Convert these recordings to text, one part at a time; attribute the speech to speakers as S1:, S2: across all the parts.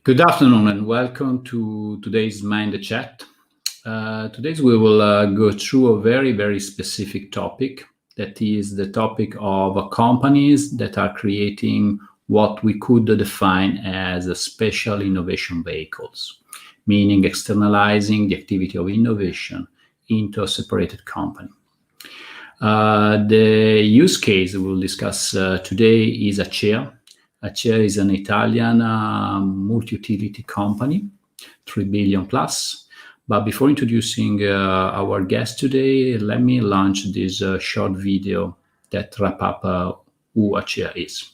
S1: Good afternoon and welcome to today's Mind Chat. Today we will go through a very specific topic, that is the topic of companies that are creating what we could define as special innovation vehicles, meaning externalizing the activity of innovation into a separated company. The use case we will discuss today is Acea. Acea is an Italian multiutility company, 3 billion plus. But before introducing our guest today, let me launch this short video that wrap up who Acea is.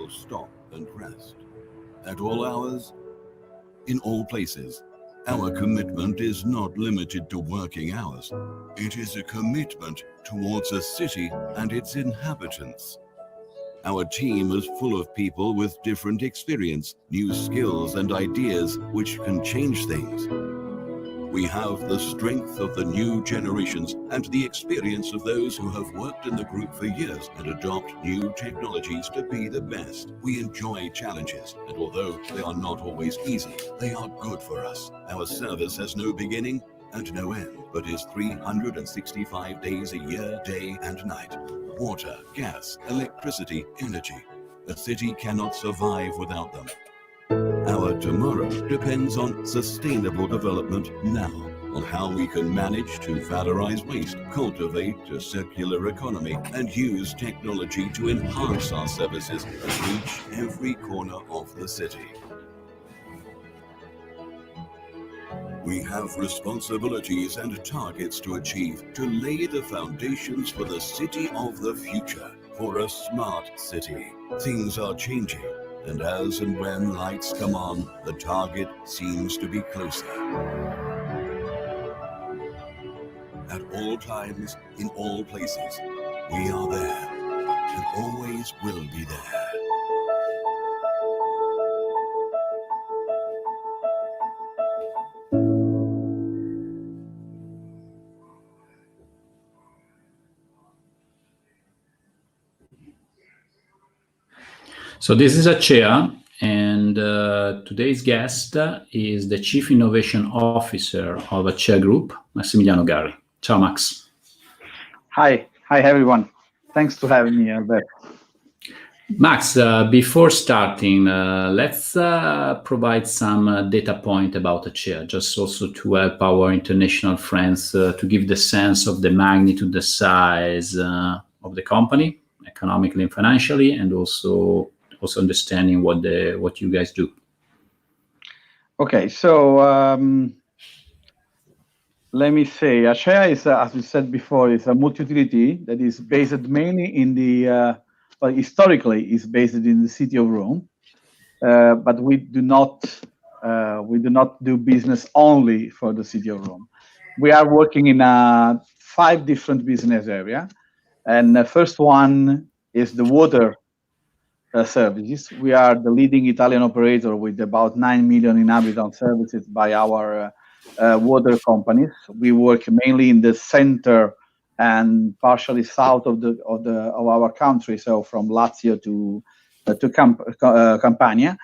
S2: Stop and rest. At all hours, in all places, our commitment is not limited to working hours. It is a commitment towards a city and its inhabitants. Our team is full of people with different experience, new skills and ideas which can change things. We have the strength of the new generations and the experience of those who have worked in the group for years and adopt new technologies to be the best. We enjoy challenges, and although they are not always easy, they are good for us. Our service has no beginning and no end, but is 365 days a year, day and night. Water, gas, electricity, energy. A city cannot survive without them. Our tomorrow depends on sustainable development now, on how we can manage to valorize waste, cultivate a circular economy, and use technology to enhance our services and reach every corner of the city. We have responsibilities and targets to achieve to lay the foundations for the city of the future, for a smart city. Things are changing, and as and when lights come on, the target seems to be closer. At all times, in all places, we are there and always will be there.
S1: So this is Acea, and today's guest is the Chief Innovation Officer of Acea Group, Massimiliano Garri. Ciao, Max.
S3: Hi everyone. Thanks for having me, Albert.
S1: Max, before starting, let's provide some data point about Acea, just also to help our international friends to give the sense of the magnitude, the size of the company, economically and financially, and also understanding what you guys do.
S3: Okay, so let me say, Acea is, as we said before, is a multiutility that is based mainly in the, well, historically is based in the city of Rome, but we do not do business only for the city of Rome. We are working in 5 different business areas, and the first one is the water services. We are the leading Italian operator with about 9 million inhabitants services by our water companies. We work mainly in the center and partially south of our country, so from Lazio to Campania,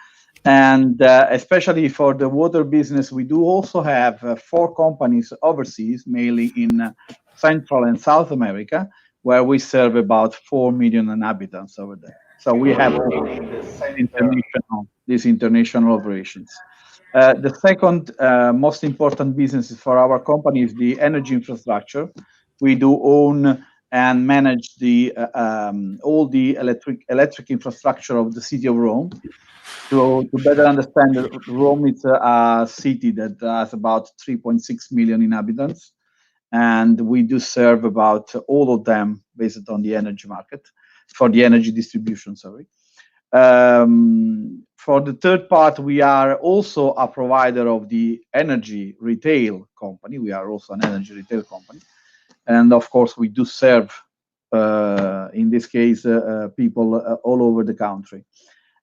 S3: and especially for the water business, we do also have 4 companies overseas, mainly in Central and South America, where we serve about 4 million inhabitants over there. So we have these international operations. The second most important business for our company is the energy infrastructure. We do own and manage the all the electric infrastructure of the city of Rome. To better understand, Rome is a city that has about 3.6 million inhabitants, and we do serve about all of them based on the energy market, for the energy distribution, sorry. For the third part, we are also a provider of the energy retail company. We are also an energy retail company. And of course, we do serve, in this case, people all over the country.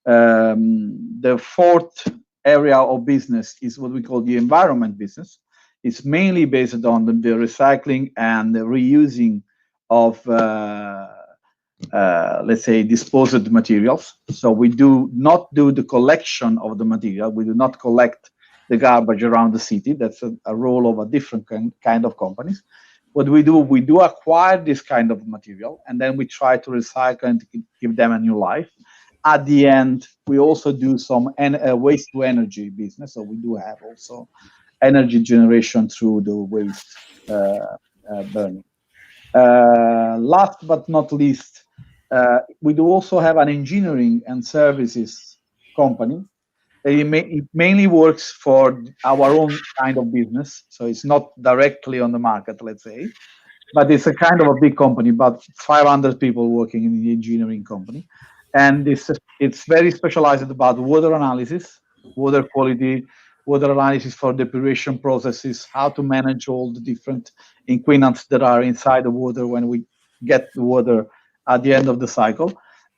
S3: The fourth area of business is what we call the environment business. It's mainly based on the recycling and the reusing of let's say, disposed materials. So we do not do the collection of the material. We do not collect the garbage around the city. That's a role of a different kind of companies. What we do acquire this kind of material, and then we try to recycle and give them a new life. At the end, we also do some waste to energy business. So we do have also energy generation through the waste burning. Last but not least, we do also have an engineering and services company. It mainly works for our own kind of business, so it's not directly on the market, let's say, but it's a kind of a big company, about 500 people working in the engineering company. And it's very specialized about water analysis, water quality, water analysis for depuration processes, how to manage all the different inquinants that are inside the water when we get the water at the end of the cycle,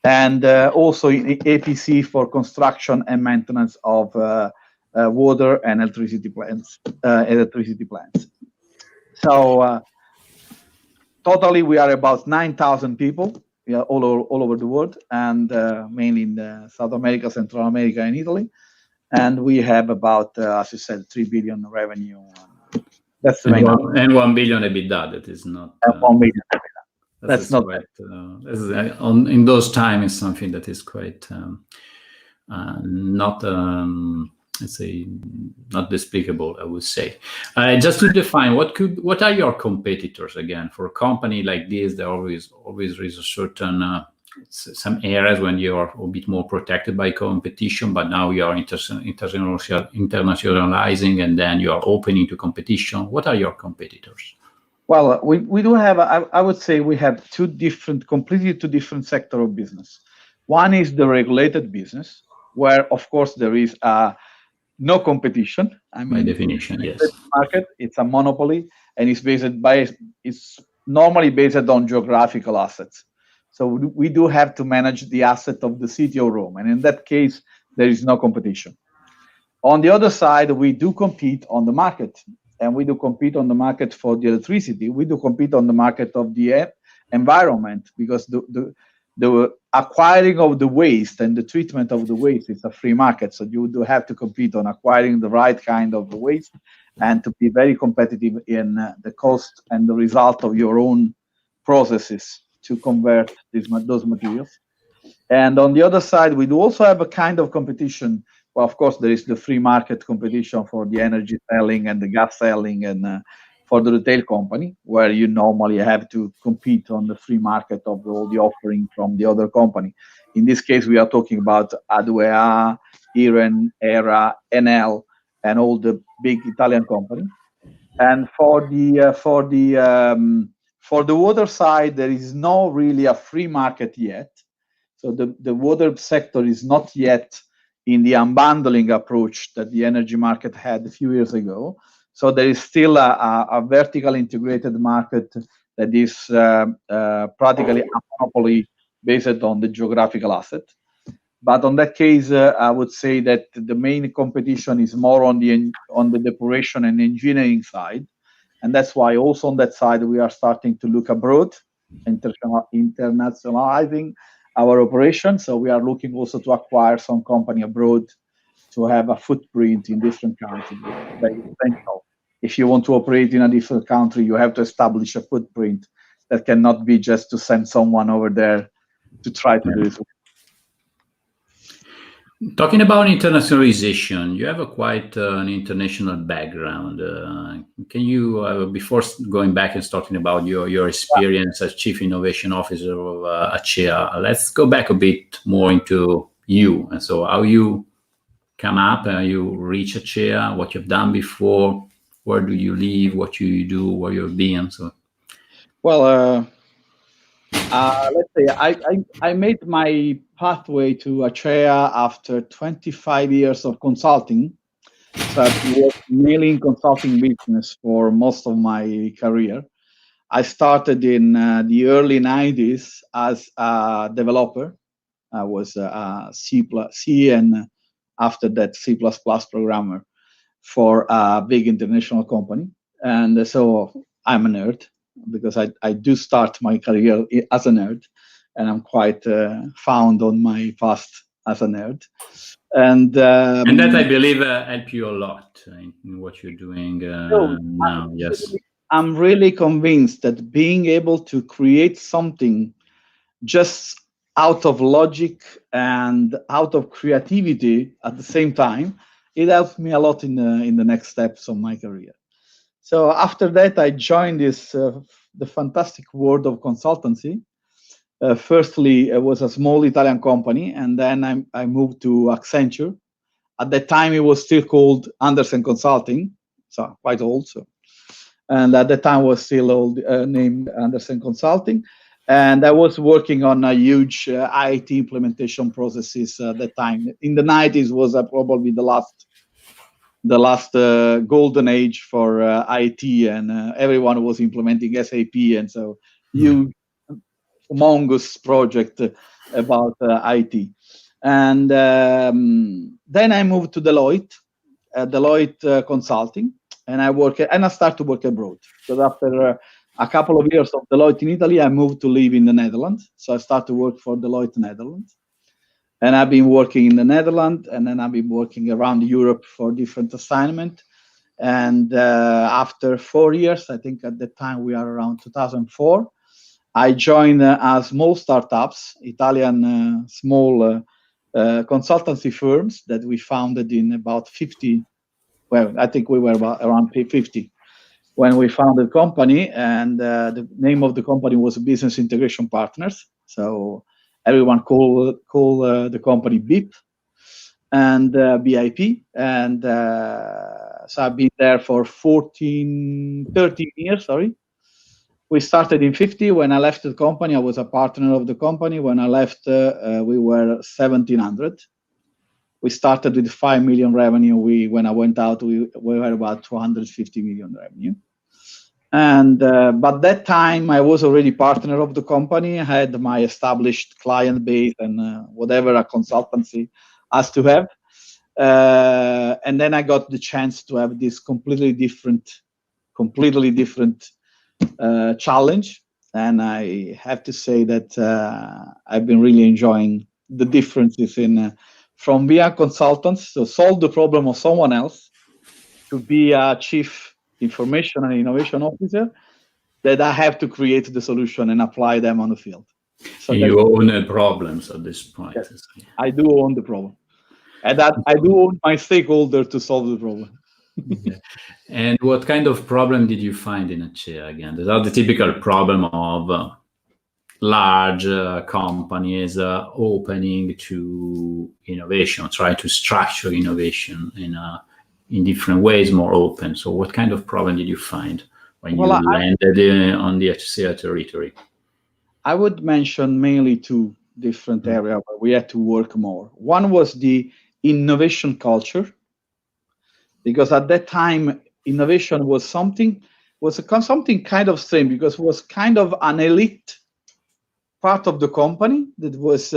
S3: and also APC for construction and maintenance of water and electricity plants. So totally, we are about 9,000 people, all over the world, and mainly in South America, Central America, and Italy. And we have about, as you said, 3 billion revenue. That's the main number.
S1: And 1 billion EBITDA. That is not.
S3: 1 billion EBITDA. That's not
S1: quite, in those times, is something that is quite not, let's say, not despicable, I would say. Just to define, what are your competitors again? For a company like this, there always is a certain some areas when you're a bit more protected by competition, but now you are internationalizing, and then you are opening to competition. What are your competitors?
S3: Well, we do have, I would say we have completely two different sector of business. One is the regulated business, where of course there is no competition. I mean,
S1: by definition, yes.
S3: Market, it's a monopoly, and it's normally based on geographical assets. So we do have to manage the asset of the city of Rome, and in that case, there is no competition. On the other side, we do compete on the market, and we do compete on the market for the electricity. We do compete on the market of the environment, because the acquiring of the waste and the treatment of the waste is a free market. So you do have to compete on acquiring the right kind of the waste, and to be very competitive in the cost and the result of your own processes to convert those materials. And on the other side, we do also have a kind of competition. Well, of course, there is the free market competition for the energy selling and the gas selling, and for the retail company, where you normally have to compete on the free market of all the offering from the other company. In this case, we are talking about Acea, Iren, Era, Enel, and all the big Italian companies. And for the water side, there is no really a free market yet. So the water sector is not yet in the unbundling approach that the energy market had a few years ago. So there is still a vertical integrated market that is practically a monopoly based on the geographical asset. But on that case, I would say that the main competition is more on the depuration and engineering side. And that's why also on that side, we are starting to look abroad, internationalizing our operation. So we are looking also to acquire some company abroad to have a footprint in different countries. If you want to operate in a different country, you have to establish a footprint that cannot be just to send someone over there to try to do it.
S1: Talking about internationalization, you have quite an international background. Can you, before going back and talking about your experience as Chief Innovation Officer of Acea, let's go back a bit more into you. And so how you come up, you reach Acea, what you've done before, where do you live, what you do, where you've been. So,
S3: well, let's say I made my pathway to Acea after 25 years of consulting. So I've worked mainly in consulting business for most of my career. I started in the early 90s as a developer. I was a C and after that C++ programmer for a big international company. And so I'm a nerd, because I do start my career as a nerd, and I'm quite found on my past as a nerd. And that,
S1: I believe, help you a lot in what you're doing now. Yes.
S3: I'm really convinced that being able to create something just out of logic and out of creativity at the same time, it helped me a lot in the next steps of my career. So after that, I joined the fantastic world of consultancy. Firstly, it was a small Italian company, and then I moved to Accenture. At that time, it was still called Andersen Consulting, so quite old. So, and at that time, was still old, named Andersen Consulting. And I was working on a huge IT implementation processes at that time. In the 90s was probably the last golden age for IT, and everyone was implementing SAP, and so huge, humongous project about IT. And then I moved to Deloitte Consulting, and I started to work abroad. So after a couple of years of Deloitte in Italy, I moved to live in the Netherlands. So I started to work for Deloitte Netherlands. And I've been working in the Netherlands, and then I've been working around Europe for different assignments. And after 4 years, I think at the time we are around 2004, I joined small startups, Italian small consultancy firms that we founded in about 50. Well, I think we were around 50 when we founded the company, and the name of the company was Business Integration Partners. So everyone call the company BIP and BIP. And so I've been there for 13 years, sorry. We started in 50. When I left the company, I was a partner of the company. When I left, we were 1,700. We started with 5 million revenue. When I went out, we were about 250 million revenue. And but that time I was already partner of the company. I had my established client base and whatever a consultancy has to have. And then I got the chance to have this completely different challenge. And I have to say that I've been really enjoying the differences in from being a consultant, so solve the problem of someone else, to be a chief information and innovation officer, that I have to create the solution and apply them on the field. So
S1: you own the problems at this point.
S3: Yes, I do own the problem, and that I do own my stakeholder to solve the problem.
S1: Yeah. And what kind of problem did you find in Acea again? These are the typical problem of large companies opening to innovation, try to structure innovation in different ways, more open. So what kind of problem did you find when you landed on the Acea territory?
S3: I would mention mainly two different areas where we had to work more. One was the innovation culture, because at that time innovation was something kind of strange, because it was kind of an elite part of the company that was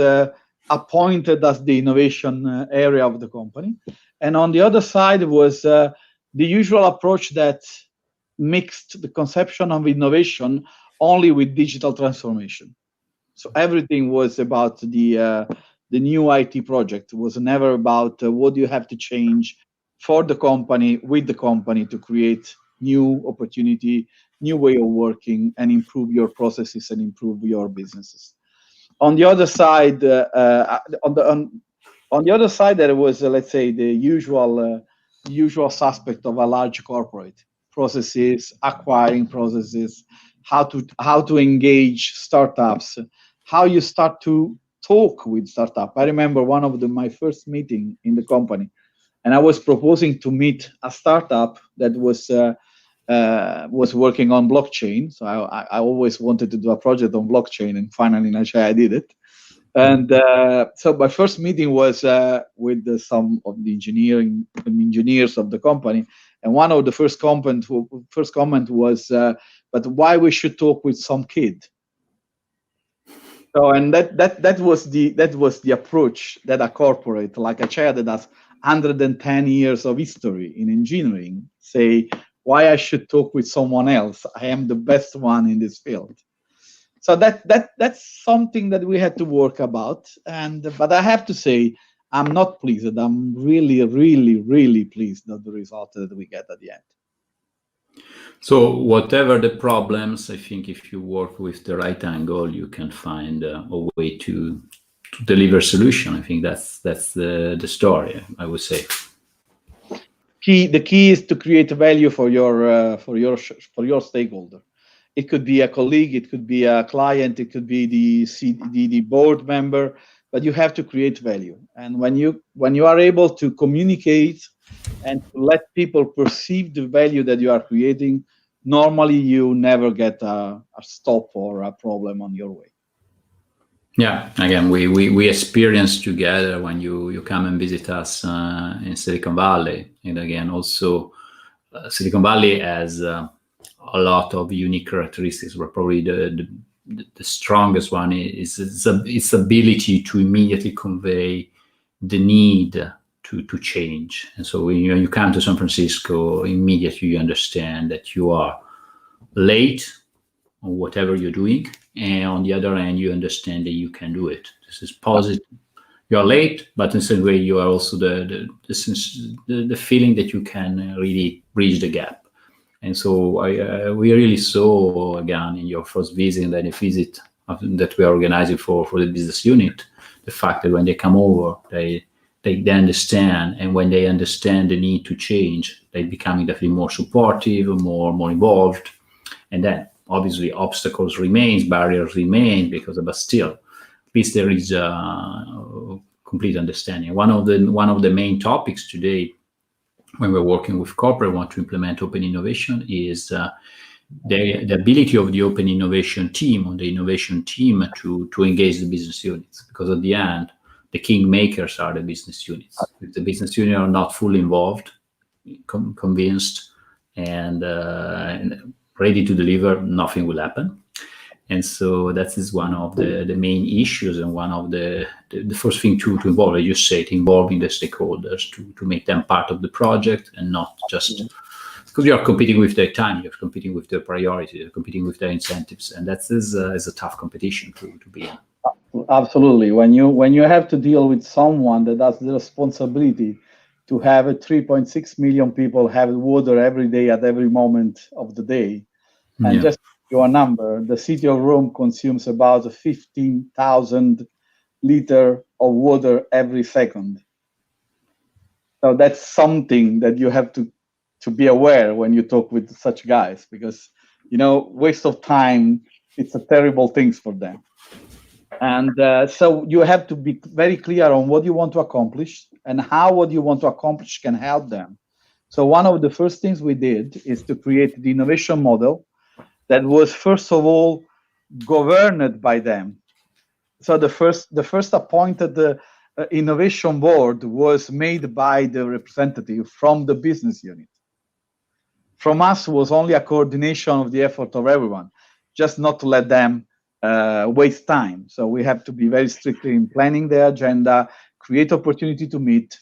S3: appointed as the innovation area of the company. And on the other side was the usual approach that mixed the conception of innovation only with digital transformation. So everything was about the new IT project. It was never about what do you have to change for the company, with the company, to create new opportunity, new way of working, and improve your processes and improve your businesses. On the other side, on the other side, there was, let's say, the usual suspect of a large corporate: processes, acquiring processes, how to engage startups, how you start to talk with startup. I remember one of my first meeting in the company, and I was proposing to meet a startup that was working on blockchain. So I always wanted to do a project on blockchain, and finally in Acea I did it. And so my first meeting was with some of the engineers of the company, and one of the first comment was, "But why we should talk with some kid?" So, and that was the approach that a corporate like Acea, that has 110 years of history in engineering, say, why I should talk with someone else? I am the best one in this field. So that's something that we had to work about. But I have to say, I'm not pleased. I'm really, really, really pleased with the result that we get at the end.
S1: So whatever the problems, I think if you work with the right angle, you can find a way to deliver solution. I think that's the story, I would say.
S3: The key is to create value for your stakeholder. It could be a colleague, it could be a client, it could be the board member, but you have to create value. And when you are able to communicate and to let people perceive the value that you are creating, normally you never get a stop or a problem on your way.
S1: Yeah, again, we experience together when you come and visit us in Silicon Valley. And again, also Silicon Valley has a lot of unique characteristics, but probably the strongest one is its ability to immediately convey the need to change. And so when you come to San Francisco, immediately you understand that you are late on whatever you're doing, and on the other hand, you understand that you can do it. This is positive. You are late, but in some way, you are also the feeling that you can really bridge the gap. And so we really saw, again, in your first visit and then a visit that we are organizing for the business unit, the fact that when they come over, they understand, and when they understand the need to change, they becoming definitely more supportive, more involved. And then obviously obstacles remain, barriers remain, but still least there is complete understanding. One of the main topics today, when we're working with corporate, want to implement open innovation, is the ability of the open innovation team, or the innovation team, to engage the business units, because at the end, the king makers are the business units. If the business units are not fully involved, convinced, and ready to deliver, nothing will happen. And so that is one of the main issues, and one of the first thing to involve, as you said, involving the stakeholders to make them part of the project, and not just because you are competing with their time, you're competing with their priorities, you're competing with their incentives, and that is a tough competition to be in.
S3: Absolutely. When you have to deal with someone that has the responsibility to have 3.6 million people have water every day at every moment of the day, and just your number, the city of Rome consumes about 15,000 liters of water every second. So that's something that you have to be aware when you talk with such guys, because waste of time, it's a terrible thing for them. And so you have to be very clear on what you want to accomplish and how what you want to accomplish can help them. So one of the first things we did is to create the innovation model that was, first of all, governed by them. So the first appointed innovation board was made by the representative from the business unit. From us was only a coordination of the effort of everyone, just not to let them waste time. So we have to be very strictly in planning the agenda, create opportunity to meet,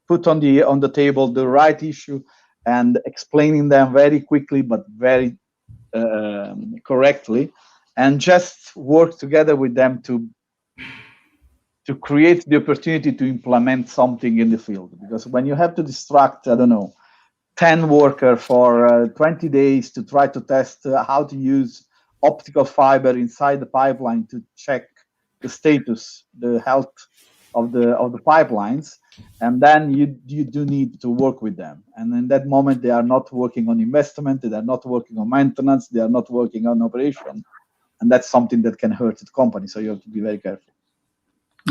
S3: put on the table the right issue, and explaining them very quickly but very correctly, and just work together with them to create the opportunity to implement something in the field. Because when you have to distract, 10 workers for 20 days to try to test how to use optical fiber inside the pipeline to check the status, the health of the pipelines, and then you do need to work with them. And in that moment, they are not working on investment, they are not working on maintenance, they are not working on operation, and that's something that can hurt the company. So you have to be very careful.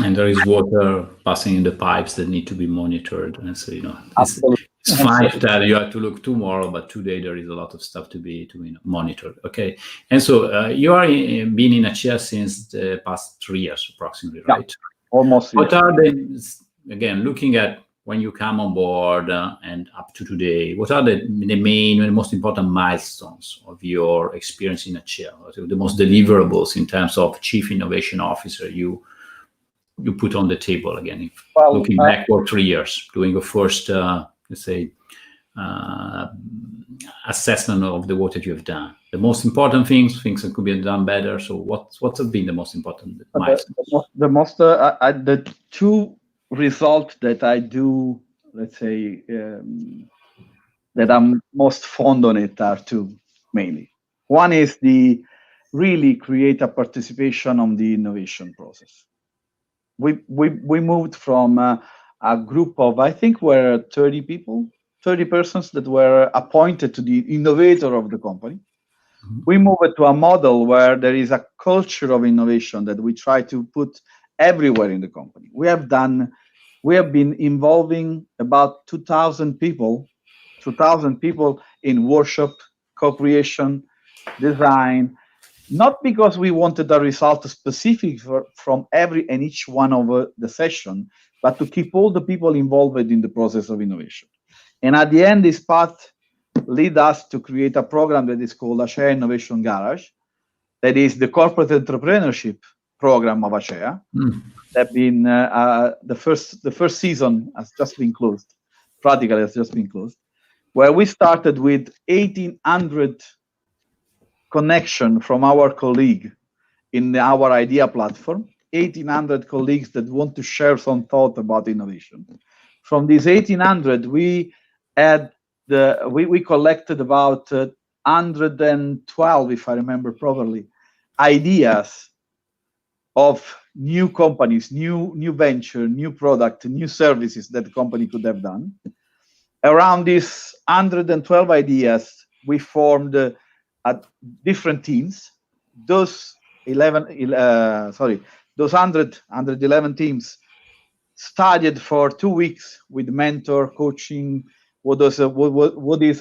S1: And there is water passing in the pipes that need to be monitored, and so it's fine that you have to look tomorrow, but today there is a lot of stuff to be monitored. Okay, and so you are been in Acea since the past 3 years, approximately, right?
S3: Almost.
S1: What are again, looking at when you come on board and up to today, what are the main and most important milestones of your experience in Acea? The most deliverables in terms of chief innovation officer you put on the table again, looking backward 3 years, doing a first, let's say, assessment of the work that you have done. The most important things that could be done better. So what have been the most important milestones?
S3: The two results that I do, let's say, that I'm most fond on it are two mainly. One is the really create a participation on the innovation process. We moved from a group of, I think, were 30 persons that were appointed to the innovator of the company. We moved to a model where there is a culture of innovation that we try to put everywhere in the company. We have been involving about 2,000 people in workshop, co-creation, design, not because we wanted a result specific from every and each one of the session, but to keep all the people involved in the process of innovation. And at the end, this path lead us to create a program that is called Acea Innovation Garage, that is the corporate entrepreneurship program of Acea. That been the first season has just been closed, practically has just been closed, where we started with 1,800 connection from our colleague in our idea platform, 1,800 colleagues that want to share some thought about innovation. From these 1,800, we collected about 112, if I remember properly, ideas of new companies, new venture, new product, new services that the company could have done. Around these 112 ideas, we formed different teams. Those those 111 teams studied for 2 weeks with mentor coaching. What is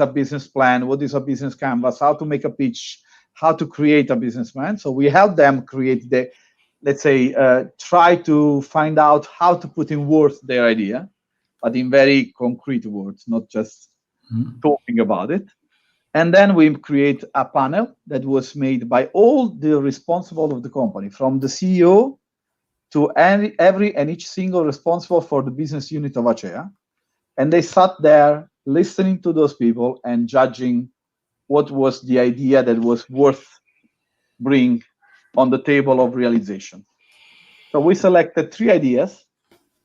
S3: a business plan? What is a business canvas? How to make a pitch? How to create a business plan? So we help them create the, let's say, try to find out how to put in words their idea, but in very concrete words, not just talking about it. And then we create a panel that was made by all the responsible of the company, from the CEO to every and each single responsible for the business unit of Acea. And they sat there listening to those people and judging what was the idea that was worth bring on the table of realization. So we selected 3 ideas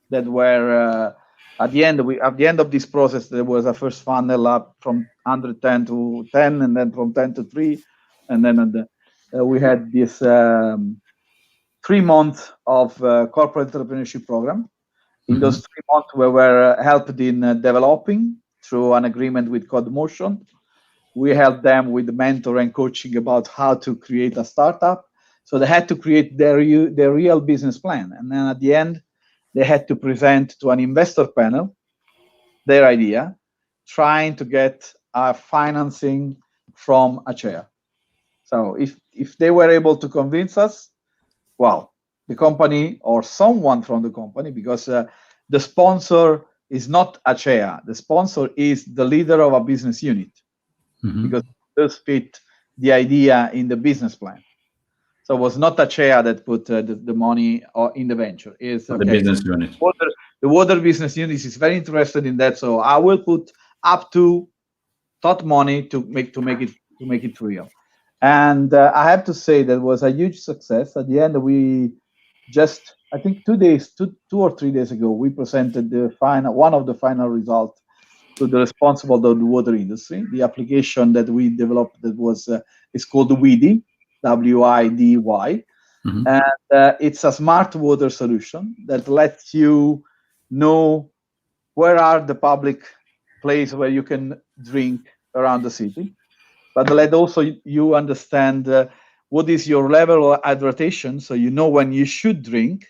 S3: that were at the end of this process. There was a first funnel up from 110 to 10, and then from 10 to 3, and then we had this 3 months of corporate entrepreneurship program. In those 3 months, we were helped in developing through an agreement with CodeMotion. We helped them with mentor and coaching about how to create a startup. So they had to create their real business plan. And then at the end, they had to present to an investor panel their idea, trying to get financing from Acea. So if they were able to convince us, well, the company or someone from the company, because the sponsor is not Acea. The sponsor is the leader of a business unit, because it does fit the idea in the business plan. So it was not Acea that put the money in the venture. It's
S1: the business unit.
S3: The water business unit is very interested in that. So I will put up to that money to make it real. And I have to say that was a huge success. At the end, we just, I think 2 or 3 days ago, we presented one of the final results to the responsible of the water industry. The application that we developed that was is called WIDY, WIDY, and it's a smart water solution that lets you know where are the public places where you can drink around the city, but let also you understand what is your level of hydration, so you know when you should drink.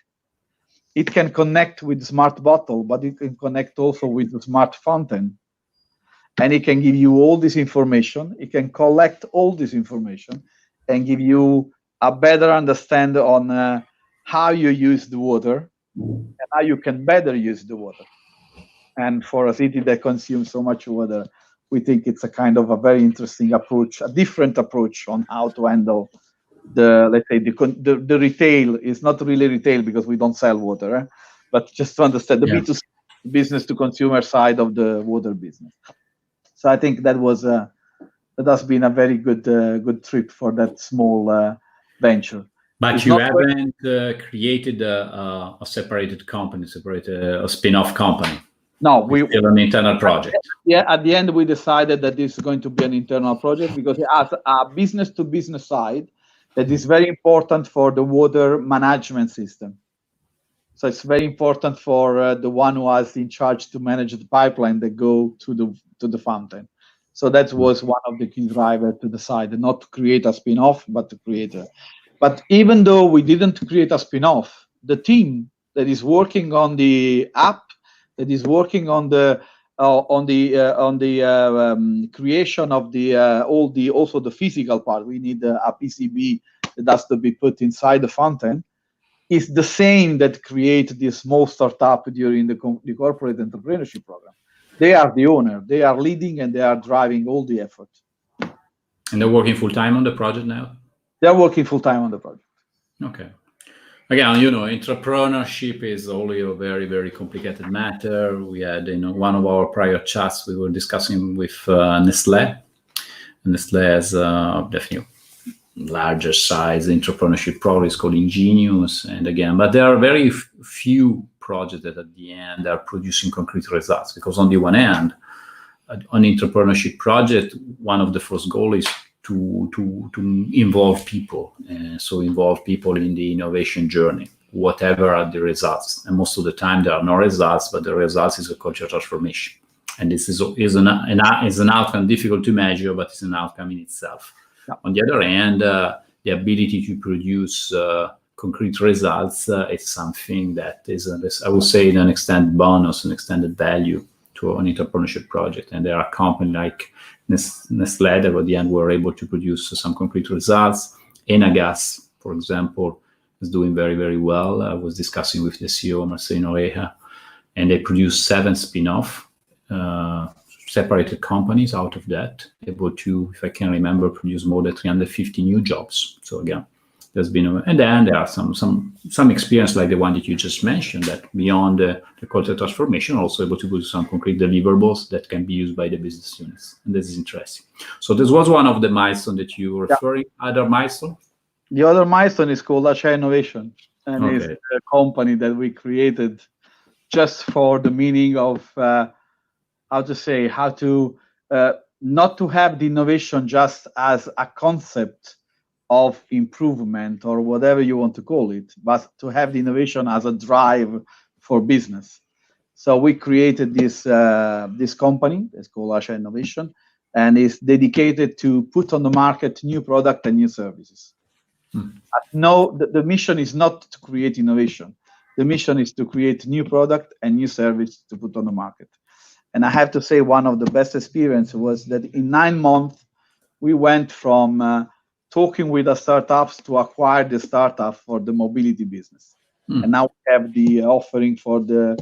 S3: It can connect with the smart bottle, but it can connect also with the smart fountain. And it can give you all this information. It can collect all this information and give you a better understanding on how you use the water and how you can better use the water. And for a city that consumes so much water, we think it's a kind of a very interesting approach, a different approach on how to handle the, let's say, the retail. Is not really retail because we don't sell water, but just to understand the B2C, business to consumer side of the water business. So I think that was that has been a very good trip for that small venture.
S1: But it's you haven't created a separated company, a spin-off company.
S3: No, we
S1: still an internal project.
S3: Yeah, at the end we decided that this is going to be an internal project because it has a business-to-business side that is very important for the water management system. So it's very important for the one who is in charge to manage the pipeline that go to the fountain. So that was one of the key drivers to decide not to create a spin-off, but to create a. But even though we didn't create a spin-off, the team that is working on the app, that is working on the creation of also the physical part. We need a PCB that has to be put inside the fountain. Is the same that create this small startup during the corporate entrepreneurship program. They are the owner. They are leading and they are driving all the effort.
S1: And they're working full time on the project now?
S3: They're working full time on the project.
S1: Okay. Again, entrepreneurship is only a very, very complicated matter. We had in one of our prior chats, we were discussing with Nestlé. Nestlé has definitely larger size entrepreneurship program is called Ingenious. And again, but there are very few projects that at the end are producing concrete results, because on the one hand, an entrepreneurship project, one of the first goals is to involve people, so involve people in the innovation journey, whatever are the results. And most of the time there are no results, but the results is a cultural transformation. And this is an outcome difficult to measure, but it's an outcome in itself. Yeah. On the other hand, the ability to produce concrete results, it's something that is, I would say, an extended bonus, an extended value to an entrepreneurship project. And there are companies like Nestlé that at the end were able to produce some concrete results. Enagas, for example, is doing very, very well. I was discussing with the CEO, Massimiliano, and they produced 7 spinoff, separated companies out of that, able to, if I can remember, produce more than 350 new jobs. So again, there's been, and then there are some experience like the one that you just mentioned, that beyond the cultural transformation, also able to do some concrete deliverables that can be used by the business units. And this is interesting. So this was one of the milestones that you were referring. Other milestone?
S3: The other milestone is called Acea Innovation, and it's a company that we created just for the meaning of how to not to have the innovation just as a concept of improvement or whatever you want to call it, but to have the innovation as a drive for business. So we created this this company. It's called Acea Innovation, and it's dedicated to put on the market new product and new services. No, the mission is not to create innovation. The mission is to create new product and new service to put on the market. And I have to say, one of the best experience was that in 9 months, we went from talking with the startups to acquire the startup for the mobility business. And now we have the offering for the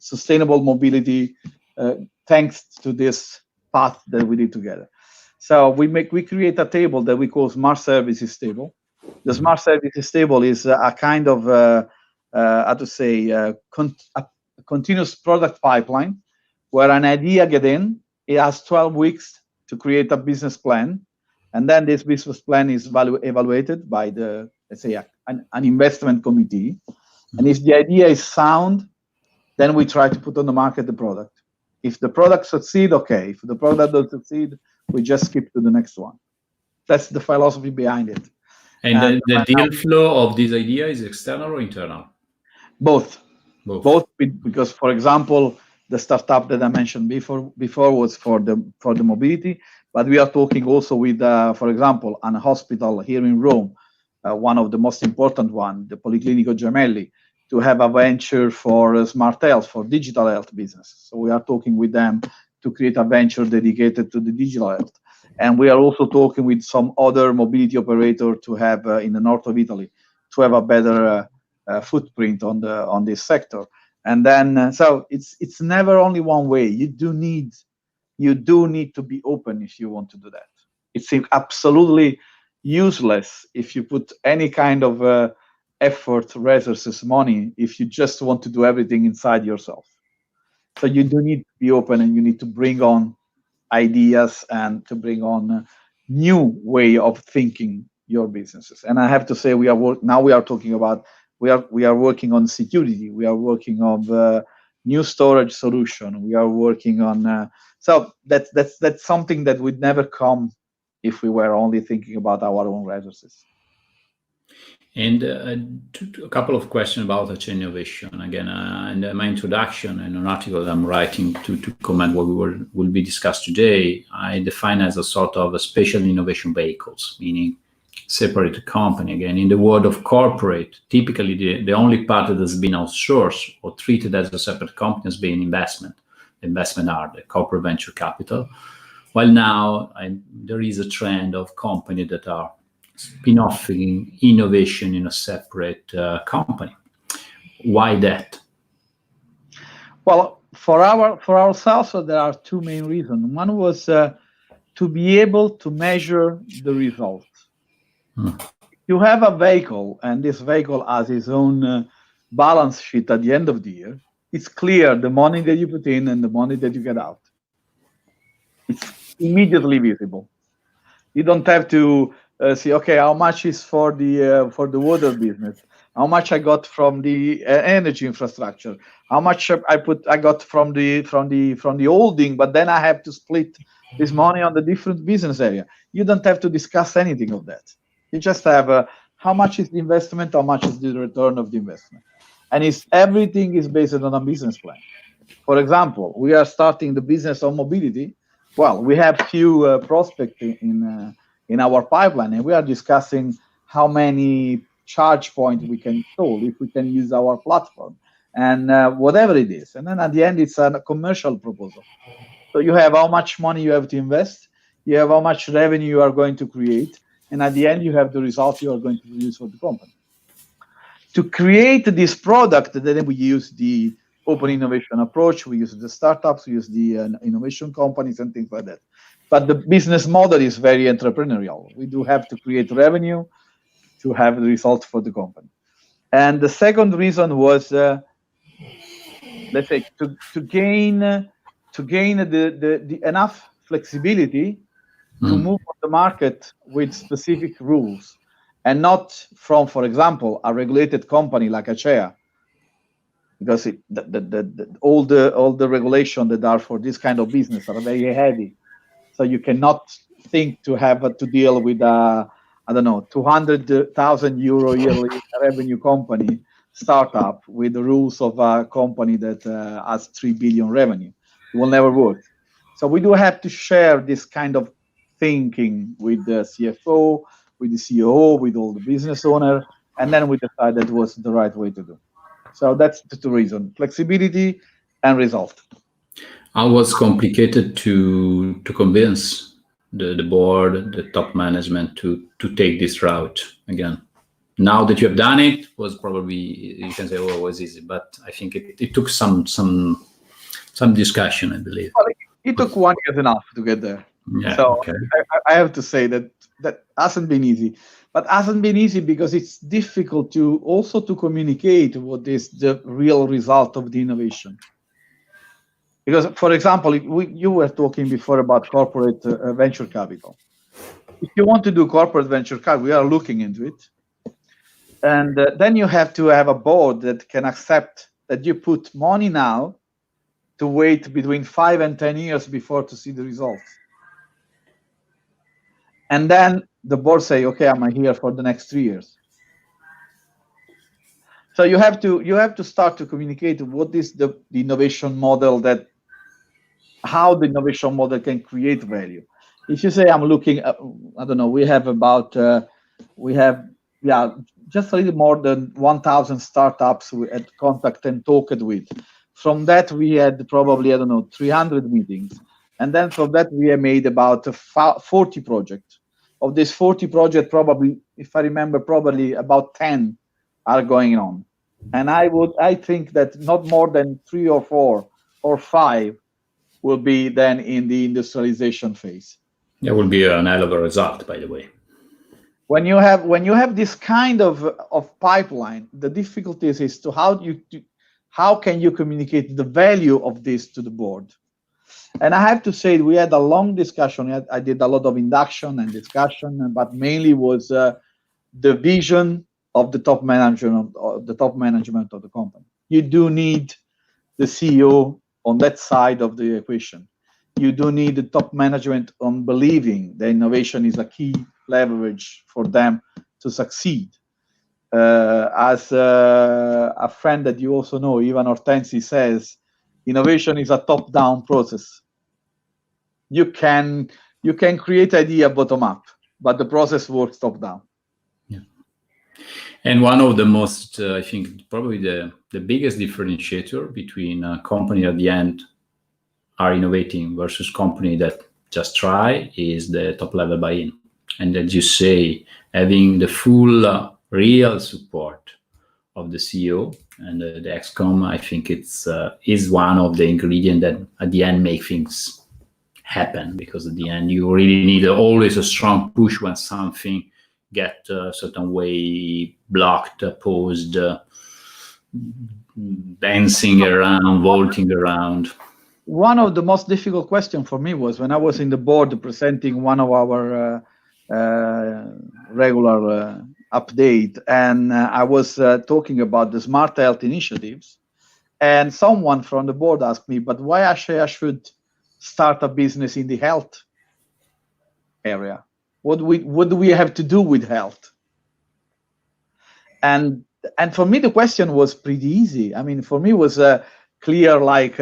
S3: sustainable mobility, thanks to this path that we did together. So we create a table that we call Smart Services Table. The Smart Services Table is a kind of a continuous product pipeline where an idea gets in. It has 12 weeks to create a business plan, and then this business plan is evaluated by the, let's say, an investment committee. And if the idea is sound, then we try to put on the market the product. If the product succeeds, okay. If the product doesn't succeed, we just skip to the next one. That's the philosophy behind it.
S1: And the deal flow of this idea is external or internal?
S3: Both, because, for example, the startup that I mentioned before was for the mobility, but we are talking also with, for example, a hospital here in Rome, one of the most important one, the Policlinico Gemelli, to have a venture for smart health, for digital health business. So we are talking with them to create a venture dedicated to the digital health. And we are also talking with some other mobility operator to have in the north of Italy to have a better footprint on this sector. And then so it's never only one way. You do need to be open if you want to do that. It's absolutely useless if you put any kind of effort, resources, money, if you just want to do everything inside yourself. So you do need to be open, and you need to bring on ideas and to bring on a new way of thinking your businesses. And I have to say, we are working on security. We are working on new storage solution. We are working on so that's something that would never come if we were only thinking about our own resources.
S1: And a couple of questions about Acea Innovation. Again, in my introduction and an article that I'm writing to comment what will be discussed today, I define as a sort of a special innovation vehicles, meaning separated company. Again, in the world of corporate, typically the only part that has been outsourced or treated as a separate company has been investment. Investment are the corporate venture capital. While now there is a trend of companies that are spin-offing innovation in a separate company. Why that?
S3: Well, for ourselves, there are two main reasons. One was to be able to measure the results. You have a vehicle, and this vehicle has its own balance sheet at the end of the year. It's clear the money that you put in and the money that you get out. It's immediately visible. You don't have to see, okay, how much is for the water business? How much I got from the energy infrastructure? How much I got from the holding? But then I have to split this money on the different business area. You don't have to discuss anything of that. You just have how much is the investment, how much is the return of the investment, and everything is based on a business plan. For example, we are starting the business of mobility. Well, we have few prospects in our pipeline, and we are discussing how many charge points we can install if we can use our platform, and whatever it is. And then at the end, it's a commercial proposal. So you have how much money you have to invest, you have how much revenue you are going to create, and at the end, you have the result you are going to produce for the company. To create this product, then we use the open innovation approach, we use the startups, we use the innovation companies and things like that. But the business model is very entrepreneurial. We do have to create revenue to have the results for the company. And the second reason was, let's say, to gain the enough flexibility to move on the market with specific rules, and not from, for example, a regulated company like Acea, because all the regulation that are for this kind of business are very heavy. So you cannot think to have to deal with a, I don't know, 200,000 euro yearly revenue company startup with the rules of a company that has 3 billion revenue. It will never work. So we do have to share this kind of thinking with the CFO, with the COO, with all the business owner, and then we decided it was the right way to do. So that's the two reasons: flexibility and result.
S1: How was complicated to convince the board, the top management to take this route again? Now that you have done it, was probably, you can say, oh, it was easy, but I think it took some discussion, I believe.
S3: Well, it took 1 year enough to get there.
S1: Yeah,
S3: so
S1: okay.
S3: I have to say that hasn't been easy, but hasn't been easy because it's difficult to also to communicate what is the real result of the innovation. Because, for example, you were talking before about corporate venture capital. If you want to do corporate venture capital, we are looking into it. And then you have to have a board that can accept that you put money now to wait between 5 and 10 years before to see the results. And then the board say, okay, I'm here for the next 3 years. So you have to start to communicate what is the innovation model, that how the innovation model can create value. If you say I'm looking at, I don't know, we have just a little more than 1,000 startups we had contact and talked with. From that, we had probably, I don't know, 300 meetings. And then from that, we have made about 40 projects. Of these 40 projects, probably, if I remember, probably about 10 are going on. And I think that not more than 3 or 4 or 5 will be then in the industrialization phase.
S1: That will be an hell of a result, by the way.
S3: When you have this kind of pipeline, the difficulties is to how can you communicate the value of this to the board? And I have to say, we had a long discussion. I did a lot of induction and discussion, but mainly was the vision of the top management of the company. You do need the CEO on that side of the equation. You do need the top management on believing the innovation is a key leverage for them to succeed. As a friend that you also know, Ivan Ortensi, says, innovation is a top-down process. You can create idea bottom-up, but the process works top-down.
S1: Yeah. And one of the most, I think, probably the biggest differentiator between a company at the end are innovating versus company that just try is the top-level buy-in. And as you say, having the full real support of the CEO and the ExCom, I think it's is one of the ingredients that at the end make things happen, because at the end you really need always a strong push when something get a certain way blocked, paused, dancing around, vaulting around.
S3: One of the most difficult questions for me was when I was in the board presenting one of our regular update, and I was talking about the smart health initiatives, and someone from the board asked me, but why Acea should start a business in the health area? What do we have to do with health? And for me, the question was pretty easy. I mean, for me, it was clear like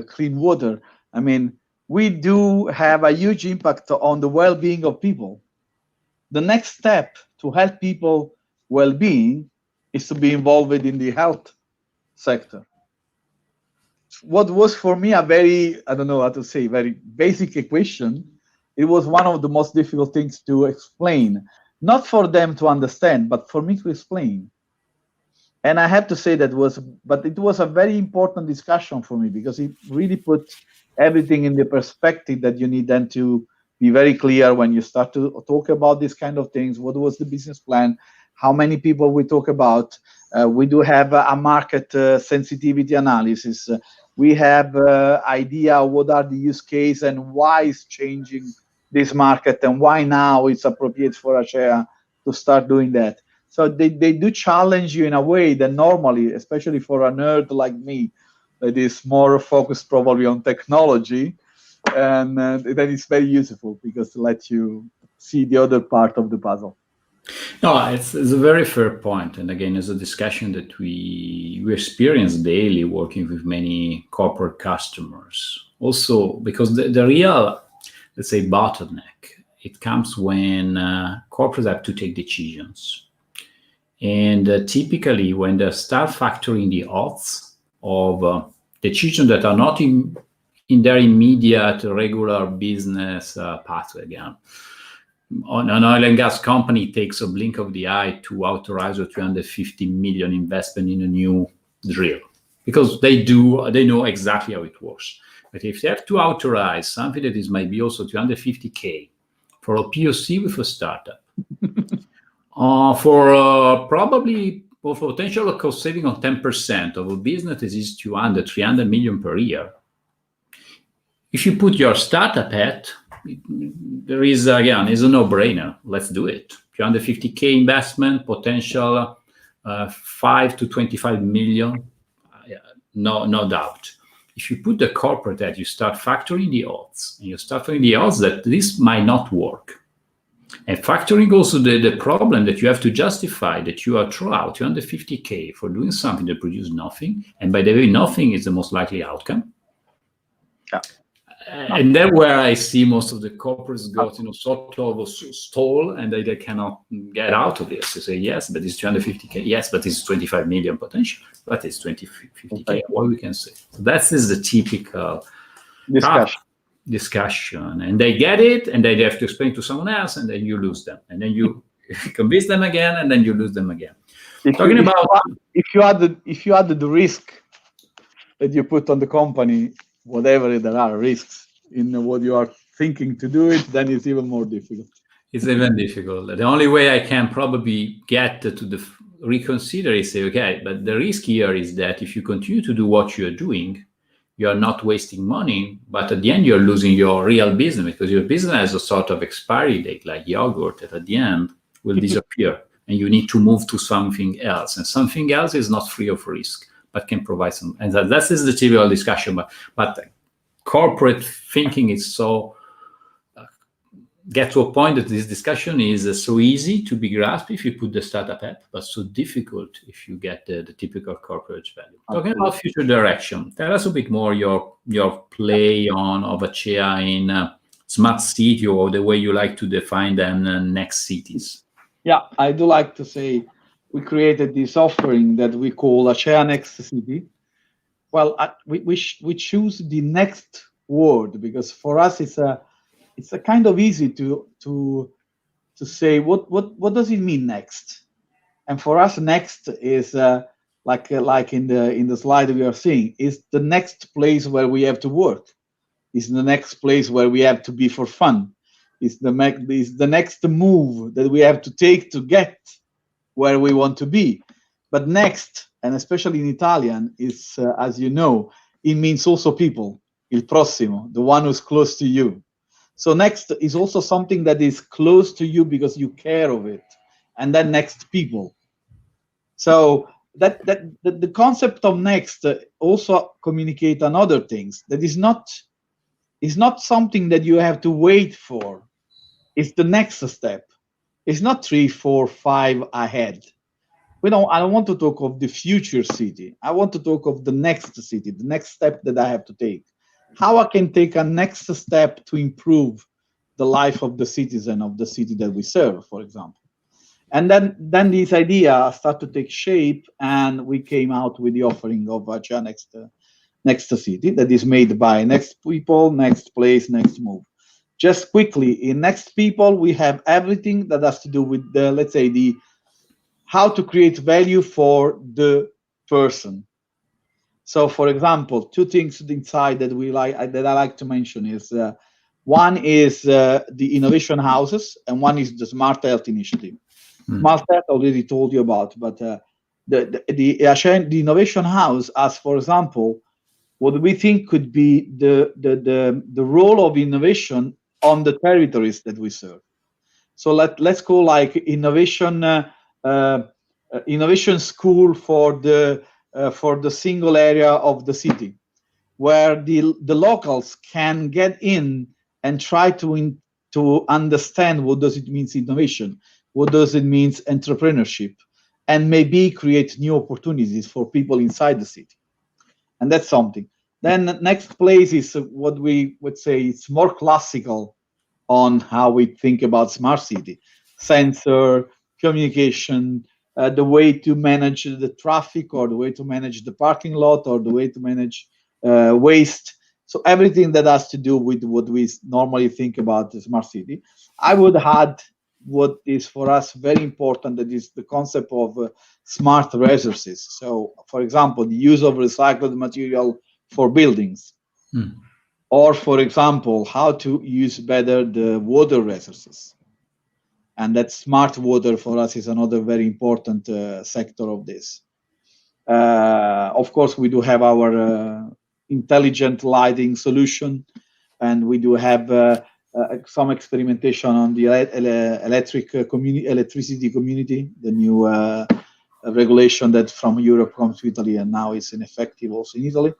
S3: clean water. I mean, we do have a huge impact on the well-being of people. The next step to help people well-being is to be involved in the health sector. What was for me a very, I don't know how to say, very basic equation, it was one of the most difficult things to explain, not for them to understand, but for me to explain. And I have to say that but it was a very important discussion for me, because it really put everything in the perspective that you need then to be very clear when you start to talk about these kind of things. What was the business plan? How many people we talk about? We do have a market sensitivity analysis. We have idea what are the use case and why is changing this market and why now it's appropriate for Acea to start doing that. So they do challenge you in a way that normally, especially for a nerd like me, that is more focused probably on technology, and that is very useful because it lets you see the other part of the puzzle.
S1: No, it's a very fair point. And again, it's a discussion that we experience daily working with many corporate customers. Also, because the real, let's say, bottleneck, it comes when corporates have to take decisions. And typically, when they start factoring the odds of decisions that are not in their immediate regular business pathway again, an oil and gas company takes a blink of the eye to authorize a 350 million investment in a new drill, because they know exactly how it works. But if they have to authorize something that is maybe also 250K for a POC with a startup, for probably for potential cost saving on 10% of a business that is 200, 300 million per year, if you put your startup hat, there is, again, is a no-brainer. Let's do it. 250K investment, potential 5 to 25 million, no doubt. If you put the corporate hat, you start factoring the odds, and you start factoring the odds that this might not work. And factoring also the problem that you have to justify that you are throughout 250K for doing something that produces nothing. And by the way, nothing is the most likely outcome.
S3: Yeah.
S1: And then where I see most of the corporates go, sort of a stall, and they cannot get out of this. They say, yes, but it's 250K. Yes, but it's 25 million potential. But it's 50K. What we can say. So that is the typical discussion. And they get it, and they have to explain to someone else, and then you lose them. And then you convince them again, and then you lose them again.
S3: If you add the risk that you put on the company, whatever there are risks in what you are thinking to do it, then it's even more difficult.
S1: It's even difficult. The only way I can probably get to the reconsider is say, okay, but the risk here is that if you continue to do what you're doing, you're not wasting money, but at the end you're losing your real business, because your business has a sort of expiry date, like yogurt, that at the end will disappear, and you need to move to something else. And something else is not free of risk, but can provide some, and that is the trivial discussion. But corporate thinking is so get to a point that this discussion is so easy to be grasped if you put the startup hat, but so difficult if you get the typical corporate value. Talking about future direction, tell us a bit more your play of Acea in smart city, or the way you like to define them, next cities.
S3: Yeah, I do like to say we created this offering that we call Acea Next City. Well, we choose the next word because for us it's a kind of easy to say what does it mean next, and for us next is like in the slide we are seeing, is the next place where we have to work, is the next place where we have to be for fun, is the next move that we have to take to get where we want to be. But next, and especially in Italian, is as you know, it means also people, il prossimo, the one who's close to you. So next is also something that is close to you because you care of it, and then next people. So that the concept of next also communicate on other things. That is not something that you have to wait for. It's the next step. It's not 3, 4, 5 ahead. I don't want to talk of the future city. I want to talk of the next city, the next step that I have to take. How I can take a next step to improve the life of the citizen of the city that we serve, for example. And then this idea started to take shape, and we came out with the offering of Acea Next City, that is made by Next People, Next Place, Next Move. Just quickly, in Next People, we have everything that has to do with the, let's say, the how to create value for the person. So, for example, two things inside that I like to mention is one is the innovation houses, and one is the Smart Health Initiative. Smart Health I already told you about, but the innovation house, as for example, what we think could be the role of innovation on the territories that we serve. So let's go like innovation school for the single area of the city, where the locals can get in and try to understand what does it mean innovation, what does it mean entrepreneurship, and maybe create new opportunities for people inside the city. And that's something. Then next place is what we would say it's more classical on how we think about smart city: sensor, communication, the way to manage the traffic, or the way to manage the parking lot, or the way to manage waste. So everything that has to do with what we normally think about the smart city. I would add what is for us very important, that is the concept of smart resources. So, for example, the use of recycled material for buildings. Or, for example, how to use better the water resources. And that smart water for us is another very important sector of this. Of course, we do have our intelligent lighting solution, and we do have some experimentation on the electricity community, the new regulation that from Europe comes to Italy, and now it's in effective also in Italy.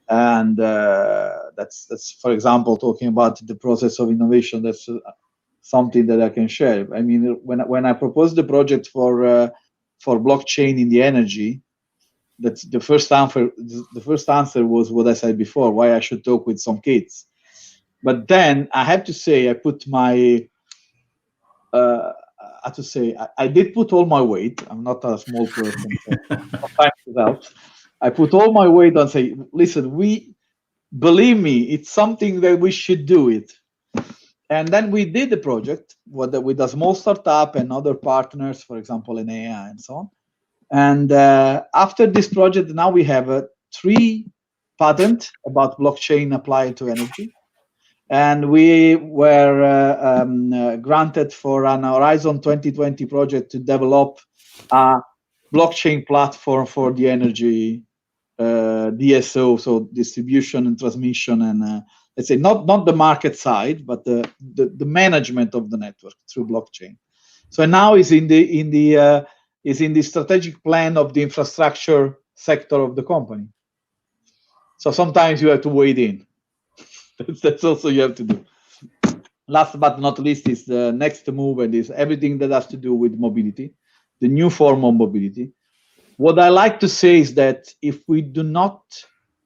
S3: And that's for example, talking about the process of innovation. That's something that I can share. I mean, when I proposed the project for blockchain in the energy, that's the first answer. The first answer was what I said before: why I should talk with some kids. But then I have to say, I put my I did put all my weight. I'm not a small person, so sometimes it helps. I put all my weight and say, listen, believe me, it's something that we should do it. And then we did the project with a small startup and other partners, for example, Acea and so on. And after this project, now we have 3 patents about blockchain applied to energy. And we were granted for an Horizon 2020 project to develop a blockchain platform for the energy DSO, so distribution and transmission, and let's say not the market side, but the management of the network through blockchain. So now is in the strategic plan of the infrastructure sector of the company. So sometimes you have to wade in. That's also you have to do. Last but not least is the next move, and is everything that has to do with mobility, the new form of mobility. What I like to say is that if we do not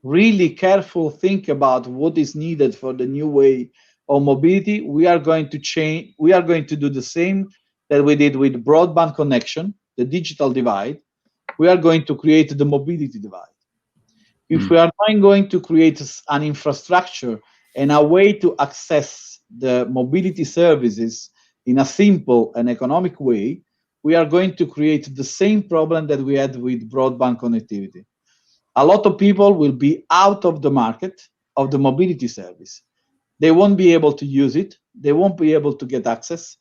S3: really careful think about what is needed for the new way of mobility, we are going to change. We are going to do the same that we did with broadband connection, the digital divide. We are going to create the mobility divide. If we are not going to create an infrastructure and a way to access the mobility services in a simple and economic way, we are going to create the same problem that we had with broadband connectivity. A lot of people will be out of the market of the mobility service. They won't be able to use it. They won't be able to get access.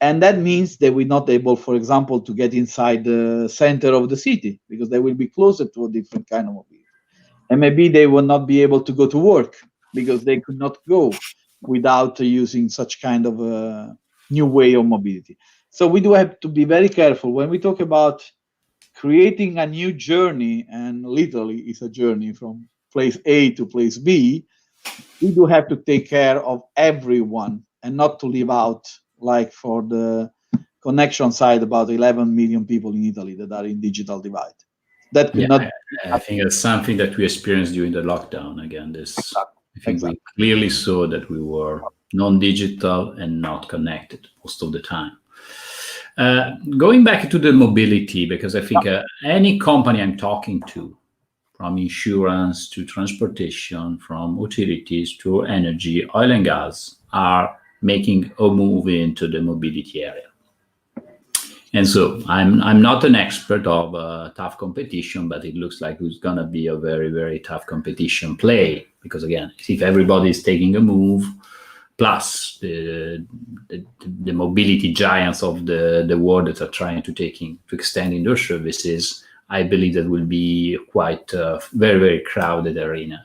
S3: And that means they will not able, for example, to get inside the center of the city, because they will be closer to a different kind of mobility. And maybe they will not be able to go to work because they could not go without using such kind of a new way of mobility. So we do have to be very careful when we talk about creating a new journey, and literally it's a journey from place A to place B. We do have to take care of everyone and not to leave out, like for the connection side, about 11 million people in Italy that are in digital divide. That could not.
S1: I think that's something that we experienced during the lockdown. Again, this I think we clearly saw that we were non-digital and not connected most of the time. Going back to the mobility, because I think any company I'm talking to, from insurance to transportation, from utilities to energy, oil and gas, are making a move into the mobility area. And so I'm not an expert of tough competition, but it looks like it's going to be a very, very tough competition play. Because again, if everybody is taking a move, plus the mobility giants of the world that are trying to extend in their services, I believe that will be quite a very, very crowded arena.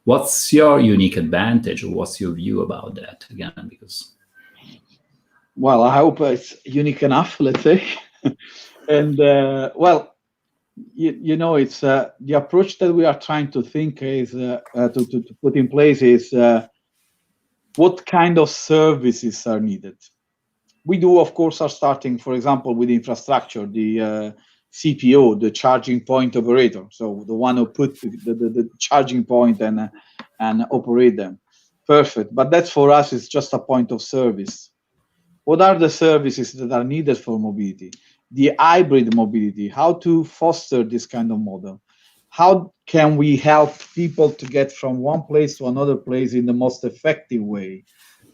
S1: What's your unique advantage, or what's your view about that? Again, because
S3: well, I hope it's unique enough, let's say. And well, you know, it's the approach that we are trying to think is to put in place is what kind of services are needed. We do, of course, are starting, for example, with infrastructure, the CPO, the charging point operator, so the one who put the charging point and operate them. Perfect, but that for us is just a point of service. What are the services that are needed for mobility? The hybrid mobility, how to foster this kind of model. How can we help people to get from one place to another place in the most effective way,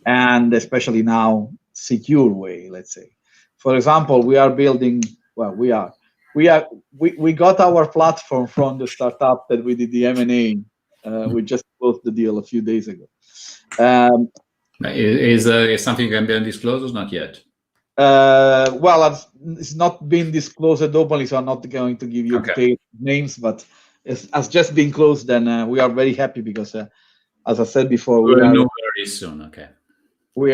S3: and especially now secure way, let's say. For example, we are building, well, we got our platform from the startup that we did the M&A. We just closed the deal a few days ago.
S1: Is something can be disclosed or not yet?
S3: Well, it's not been disclosed openly, so I'm not going to give you detailed names, but it has just been closed, and we are very happy because, as I said before,
S1: we will know very soon. Okay.
S3: We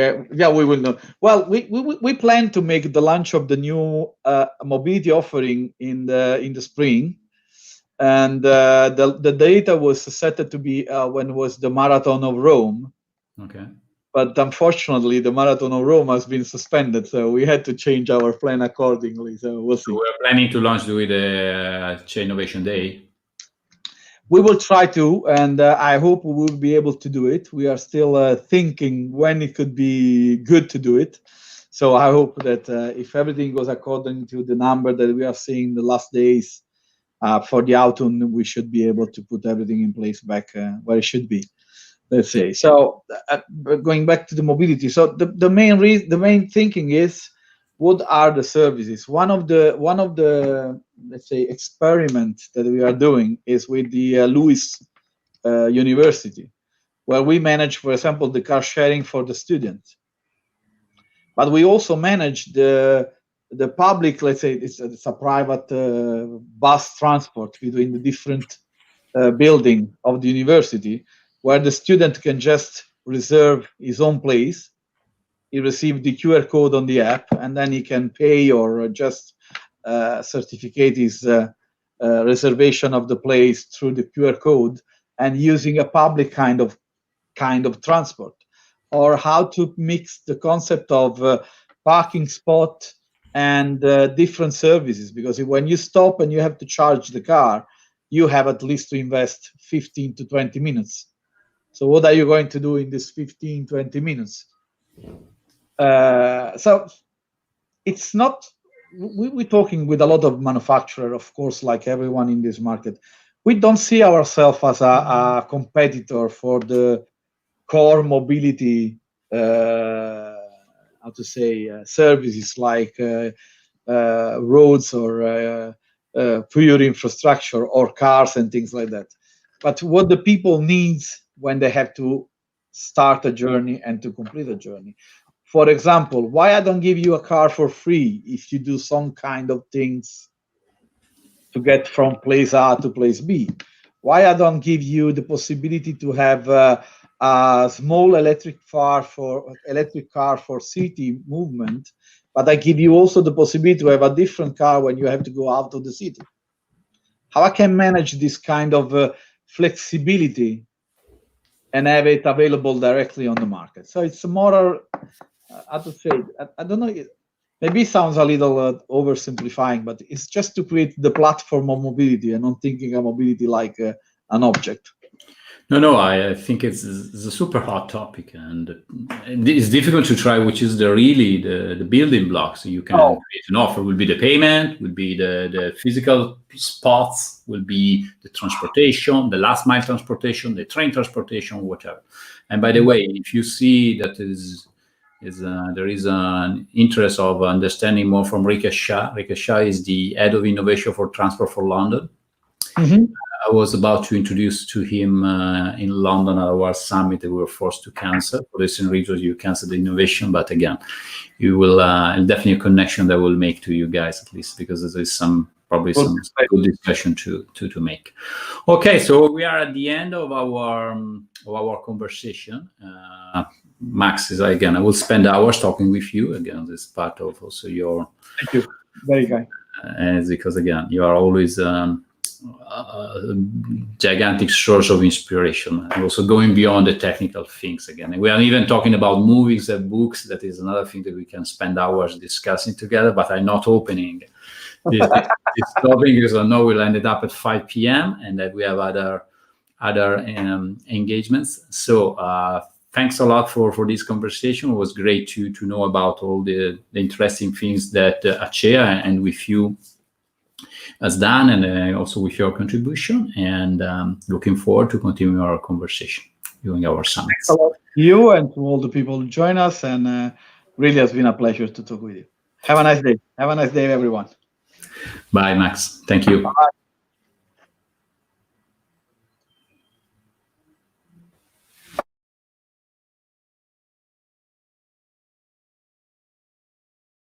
S3: will know. Well, we plan to make the launch of the new mobility offering in the spring, and the data was set to be when was the Marathon of Rome.
S1: Okay.
S3: But unfortunately, the Marathon of Rome has been suspended, so we had to change our plan accordingly. So we'll see.
S1: So we're planning to launch with the Acea Innovation Day.
S3: We will try to, and I hope we will be able to do it. We are still thinking when it could be good to do it. So I hope that if everything goes according to the number that we are seeing the last days for the autumn, we should be able to put everything in place back where it should be. Let's say. So going back to the mobility. So the main thinking is, what are the services? One of the let's say experiments that we are doing is with the Lewis University, where we manage, for example, the car sharing for the students. But we also manage the public. Let's say it's a private bus transport between the different building of the university, where the student can just reserve his own place. He receives the QR code on the app, and then he can pay or just certificate his reservation of the place through the QR code and using a public kind of transport. Or how to mix the concept of parking spot and different services, because when you stop and you have to charge the car, you have at least to invest 15 to 20 minutes. So what are you going to do in this 15, 20 minutes? So it's not, we're talking with a lot of manufacturers, of course, like everyone in this market. We don't see ourselves as a competitor for the core mobility, how to say, services like roads or pure infrastructure or cars and things like that. But what the people need when they have to start a journey and to complete a journey. For example, why I don't give you a car for free if you do some kind of things to get from place A to place B? Why I don't give you the possibility to have a small electric car for city movement, but I give you also the possibility to have a different car when you have to go out of the city? How I can manage this kind of flexibility and have it available directly on the market? So it's more, how to say, I don't know, maybe it sounds a little oversimplifying, but it's just to create the platform of mobility and not thinking of mobility like an object.
S1: No, I think it's a super hot topic, and it's difficult to try which is the building blocks. You can create an offer. Will be the payment, will be the physical spots, will be the transportation, the last mile transportation, the train transportation, whatever. And by the way, if you see that there is an interest of understanding more from Rick Acea. Rick Acea is the head of innovation for transport for London. I was about to introduce to him in London at our summit that we were forced to cancel. For the same reason you canceled the innovation, but again, you will definitely a connection that will make to you guys at least, because there is probably some good discussion to make. Okay, so we are at the end of our conversation. Max is again. I will spend hours talking with you again. This is part of also your.
S3: Thank you, very kind.
S1: Because again, you are always. Gigantic source of inspiration, and also going beyond the technical things again. And we are even talking about movies and books. That is another thing that we can spend hours discussing together, but I'm not opening this topic because I know we'll end it up at 5 p.m. and that we have other engagements. So thanks a lot for this conversation. It was great to know about all the interesting things that Acea and with you has done, and also with your contribution, and looking forward to continuing our conversation during our summits.
S3: Thanks a lot to you and to all the people who join us, and really has been a pleasure to talk with you. Have a nice day. Have a nice day, everyone.
S1: Bye, Max. Thank you.
S3: Bye.